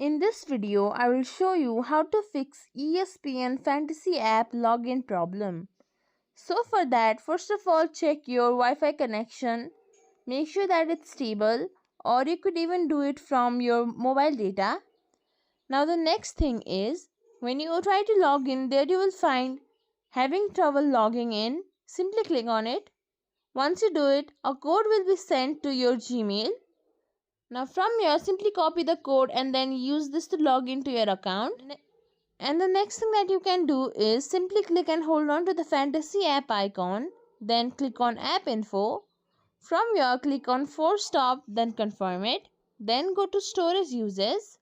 In this video, I will show you how to fix ESPN Fantasy app login problem. So for that, first of all, check your Wi-Fi connection. Make sure that it's stable, or you could even do it from your mobile data. Now the next thing is, when you try to log in, there you will find having trouble logging in. Simply click on it. Once you do it, a code will be sent to your Gmail. Now from here, simply copy the code and then use this to log into your account. And the next thing that you can do is simply click and hold on to the Fantasy app icon. Then click on App Info. From here, click on Force Stop, then confirm it. Then go to Storage Uses.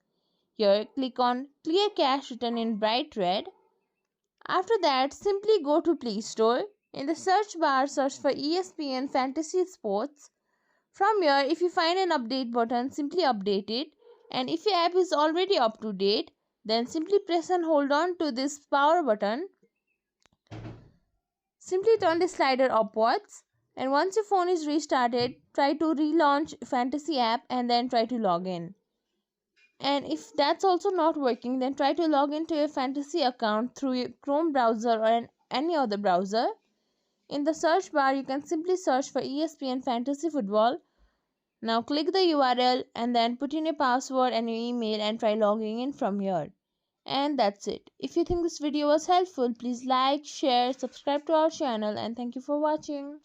Here, click on Clear Cache written in bright red. After that, simply go to Play Store. In the search bar, search for ESPN Fantasy Sports. From here, if you find an update button, simply update it. And if your app is already up to date, then simply press and hold on to this power button. Simply turn the slider upwards. And once your phone is restarted, try to relaunch Fantasy app and then try to log in. And if that's also not working, then try to log into your Fantasy account through your Chrome browser or any other browser. In the search bar, you can simply search for ESPN Fantasy Football. Now click the URL and then put in your password and your email and try logging in from here. And that's it. If you think this video was helpful, please like, share, subscribe to our channel, and thank you for watching.